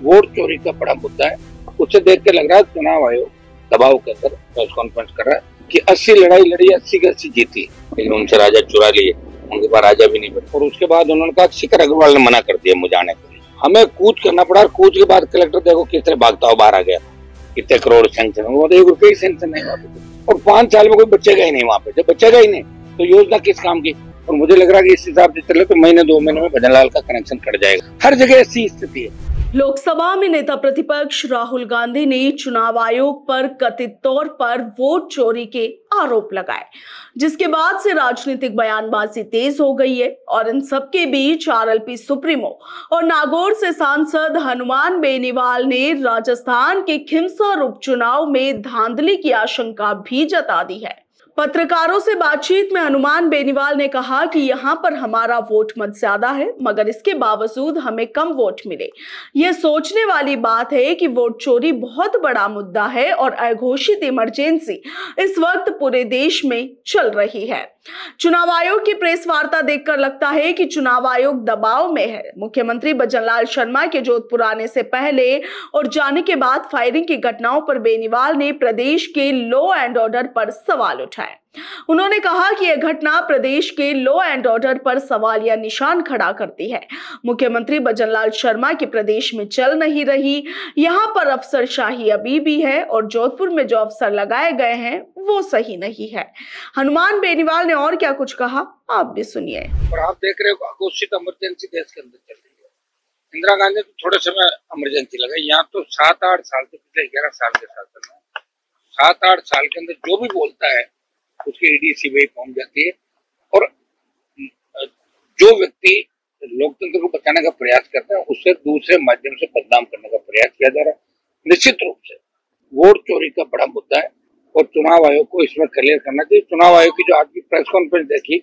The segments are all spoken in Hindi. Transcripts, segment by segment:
वोट चोरी का बड़ा मुद्दा है। उसे देख के लग रहा है चुनाव आयोग दबाव के अंदर प्रेस कॉन्फ्रेंस कर रहा है कि 80 लड़ाई लड़ी, 80 की 80 जीती, लेकिन उनसे राजा चुरा लिए, उनके पास राजा भी नहीं बने। और उसके बाद उन्होंने कहा शिखर अग्रवाल ने मना कर दिया मुझे आने के लिए, हमें कूच करना पड़ा। कूच के बाद कलेक्टर देखो किस तरह भागता हुआ बाहर आ गया, कितने करोड़ सैंक्शन, वो 1 रुपये ही सैंक्शन नहीं वहाँ पे, और 5 साल में कोई बचेगा ही नहीं वहाँ पे। जब बचेगा ही नहीं तो योजना किस काम की? और मुझे लग रहा है कि इस हिसाब से चले तो महीने 2 महीने में भजनलाल का कनेक्शन कट जाएगा। हर जगह ऐसी स्थिति है। लोकसभा में नेता प्रतिपक्ष राहुल गांधी ने चुनाव आयोग पर कथित तौर पर वोट चोरी के आरोप लगाए, जिसके बाद से राजनीतिक बयानबाजी तेज हो गई है। और इन सबके बीच आरएलपी सुप्रीमो और नागौर से सांसद हनुमान बेनीवाल ने राजस्थान के खिमसर उपचुनाव में धांधली की आशंका भी जता दी है। पत्रकारों से बातचीत में हनुमान बेनीवाल ने कहा कि यहां पर हमारा वोट मत ज्यादा है, मगर इसके बावजूद हमें कम वोट मिले। यह सोचने वाली बात है कि वोट चोरी बहुत बड़ा मुद्दा है और अघोषित इमरजेंसी इस वक्त पूरे देश में चल रही है। चुनाव आयोग की प्रेस वार्ता देखकर लगता है कि चुनाव आयोग दबाव में है। मुख्यमंत्री भजनलाल शर्मा के जोधपुर आने से पहले और जाने के बाद फायरिंग की घटनाओं पर बेनीवाल ने प्रदेश के लॉ एंड ऑर्डर पर सवाल उठाए। उन्होंने कहा कि यह घटना प्रदेश के लॉ एंड ऑर्डर पर सवालिया निशान खड़ा करती है। मुख्यमंत्री भजनलाल शर्मा की प्रदेश में चल नहीं रही, यहाँ पर अफसरशाही अभी भी है और जोधपुर में जो अफसर लगाए गए हैं वो सही नहीं है। हनुमान बेनीवाल ने और क्या कुछ कहा, आप भी सुनिए। और आप देख रहे हो घोषित इमरजेंसी देश के अंदर चल रही है। इंदिरा गांधी तो थोड़े समय इमरजेंसी लगाई, यहाँ तो 7-8 साल से, पिछले 11 साल के शासन में 7-8 साल के अंदर जो भी बोलता है उसकी ईडी सीबीआई पहुंच जाती है। और जो व्यक्ति लोकतंत्र को बचाने का प्रयास करता है उससे दूसरे माध्यम से बदनाम करने का प्रयास किया जा रहा है। निश्चित रूप से वोट चोरी का बड़ा मुद्दा है और चुनाव आयोग को इसमें क्लियर करना चाहिए। चुनाव आयोग की जो आज की प्रेस कॉन्फ्रेंस देखी,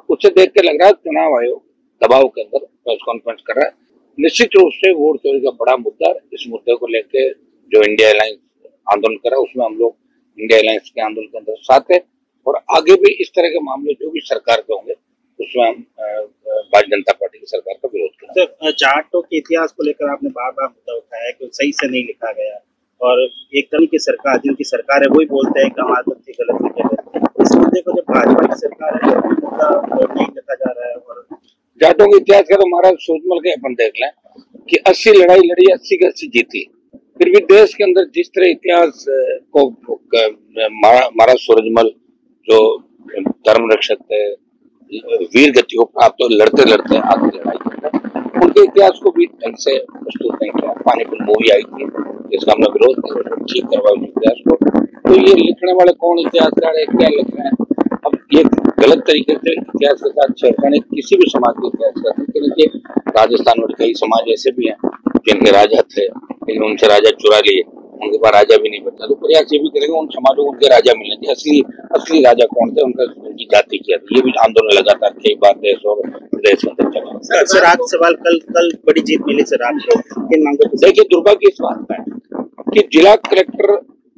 उससे देख के लग रहा है चुनाव आयोग दबाव के अंदर प्रेस कॉन्फ्रेंस कर रहा है। निश्चित रूप से वोट चोरी का बड़ा मुद्दा है। इस मुद्दे को लेकर जो इंडिया अलायंस आंदोलन कर रहा है उसमें हम लोग इंडिया अलायंस के आंदोलन के अंदर साथ है और आगे भी इस तरह के मामले जो भी सरकार के होंगे उसमें हम भारतीय जनता पार्टी की सरकार का विरोध करेंगे। सर, जाटों के इतिहास को लेकर आपने बार बार मुद्दा उठाया है कि सही से नहीं लिखा गया और एक तरह की सरकार, जिनकी सरकार है वही बोलते हैं कि हमारे बच्चे गलत लिखे गए। इस मुद्दे को जब भाजपा की सरकार है तो मुद्दा नहीं लिखा जा रहा है। और जाटों के इतिहास का तो महाराज सोचमल के अपन देख लें कि 80 लड़ाई लड़ी, 80 की 80 जीती, फिर भी देश के अंदर जिस तरह इतिहास को महाराज सूरजमल जो धर्म रक्षक थे, वीर गति को प्राप्त हो, लड़ते लड़ते आगे लड़ाई करते, उनके इतिहास को भी ढंग से प्रस्तुत नहीं किया। पानीपत मूवी आई थी जिसका हमने विरोध किया, ठीक करवाया इतिहास को। तो ये लिखने वाले कौन इतिहासकार है, क्या लिख रहे हैं? अब ये गलत तरीके से इतिहास के साथ छेड़खानी किसी भी समाज के इतिहास का नहीं। देखिए राजस्थान में कई समाज ऐसे भी हैं जिनके राजा थे लेकिन उनसे राजा चुरा लिए, उनके पास राजा भी नहीं बचा। तो प्रयास ये भी करेंगे उन समाजों को उनके राजा मिलने चाहिए। असली राजा कौन थे, उनकी जाति क्या थी, ये भी आंदोलन लगातार कई बार देश और प्रदेश के अंदर चला। सर, आज सवाल कल बड़ी जीत मिली सर आपको, किन मांगों? देखिए दुर्भाग्य इस बात का है कि जिला कलेक्टर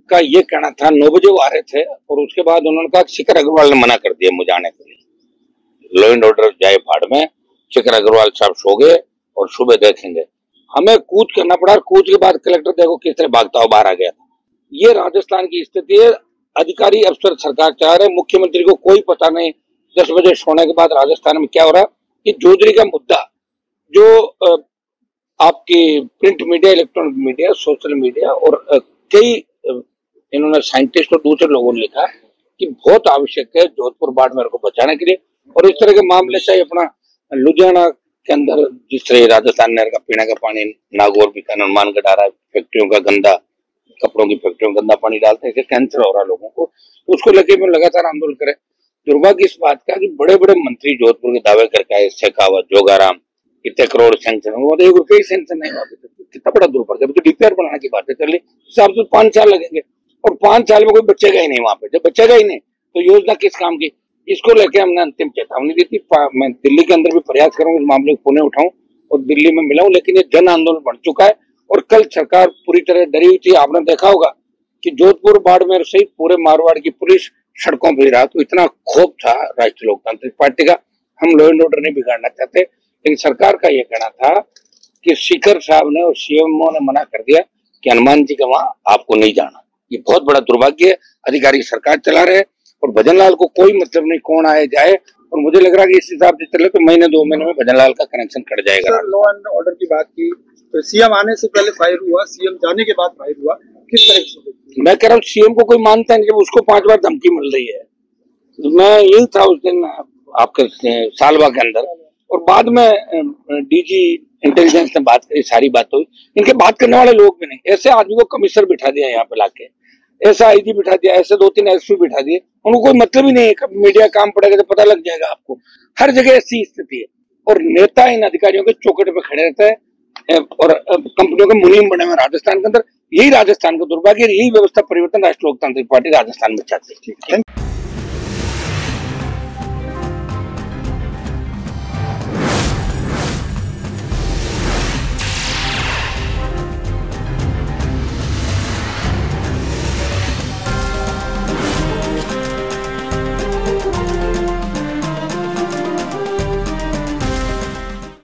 का ये कहना था, 9 बजे वो आ रहे थे और उसके बाद उन्होंने कहा शिखर अग्रवाल ने मना कर दिया मुझे आने के लिए। लॉ एंड ऑर्डर जाए भाड़ में, शिखर अग्रवाल साहब सो गए और सुबह देखेंगे। हमें कूच करना पड़ा। कूच के बाद कलेक्टर देखो किस तरह भागता हुआ बाहर आ गया। ये राजस्थान की स्थिति है। अधिकारी अफसर सरकार चाह रहे, मुख्यमंत्री को कोई पता नहीं 10 बजे सोने के बाद राजस्थान में क्या हो रहा है। कि जोधरी का मुद्दा जो आपकी print media, electronic media, social media और कई इन्होंने साइंटिस्ट और दूसरे लोगों ने लिखा कि बहुत आवश्यक है जोधपुर बाड़मेर को बचाने के लिए। और इस तरह के मामले से अपना लुधियाना के अंदर जिस तरह राजस्थान नहर का पीने का पानी नागौर बीकानेर हनुमानगढ़ आ रहा है, फैक्ट्रियों का गंदा, कपड़ों की फैक्ट्रियों का गंदा पानी डालते हैं, कैंसर हो रहा है लोगों को, तो उसको लेकर मैं लगातार आंदोलन करें। दुर्भाग्य इस बात का कि बड़े बड़े मंत्री जोधपुर के दावे करके आए, शेखावत, जोगाराम, कितने करोड़ सैंक्शन, 1 रुपये ही सैंक्शन नहीं हुआ। कितना बड़ा दुर्भाग्य। अभी तो डीपीआर बनाने की बातें कर ली, हिसाब से 5 साल लगेंगे और 5 साल में कोई बचेगा ही नहीं वहां पे। जब बचेगा ही नहीं तो योजना किस काम की? इसको लेके हमने अंतिम चेतावनी दी थी। मैं दिल्ली के अंदर भी प्रयास करूंगा इस मामले को पुणे उठाऊं और दिल्ली में मिलाऊं, लेकिन ये जन आंदोलन बढ़ चुका है और कल सरकार पूरी तरह डरी हुई थी। आपने देखा होगा कि जोधपुर बाड़मेर सहित पूरे मारवाड़ की पुलिस सड़कों पर रहा, तो इतना क्षोभ था राष्ट्रीय लोकतांत्रिक पार्टी का। हम लॉ एंड ऑर्डर नहीं बिगाड़ना चाहते, लेकिन सरकार का ये कहना था कि शिखर साहब ने और सीएमओ ने मना कर दिया कि हनुमान जी का वहां आपको नहीं जाना। ये बहुत बड़ा दुर्भाग्य है। अधिकारी सरकार चला रहे हैं और भजन लाल को कोई मतलब नहीं कौन आए जाए, और मुझे लग रहा है कि इस हिसाब से चले तो महीने 2 महीने में भजन लाल का कनेक्शन कट जाएगा। सर, लॉ एंड ऑर्डर की बात की तो सीएम आने से पहले फायर हुआ, सीएम जाने के बाद फायर हुआ, किस तरह से? मैं कह रहा हूँ सीएम को कोई मानता नहीं, जब उसको 5 बार धमकी मिल रही है। मैं यही था उस दिन आपके सालवा के अंदर, और बाद में डीजी इंटेलिजेंस ने बात करी, सारी बात हुई। इनके बात करने वाले लोग भी नहीं। ऐसे आदमी को कमिश्नर बिठा दिया यहाँ पे लाके, ऐसा आईजी बिठा दिया, ऐसे 2-3 एसपी बिठा दिए, उनको कोई मतलब ही नहीं है। कब मीडिया काम पड़ेगा तो पता लग जाएगा आपको। हर जगह ऐसी स्थिति है, और नेता इन अधिकारियों के चौकट पे खड़े रहते हैं और कंपनियों के मुनीम बने हुए राजस्थान के अंदर। यही राजस्थान का दुर्भाग्य, यही व्यवस्था परिवर्तन राष्ट्रीय लोकतांत्रिक पार्टी राजस्थान में चाहती है।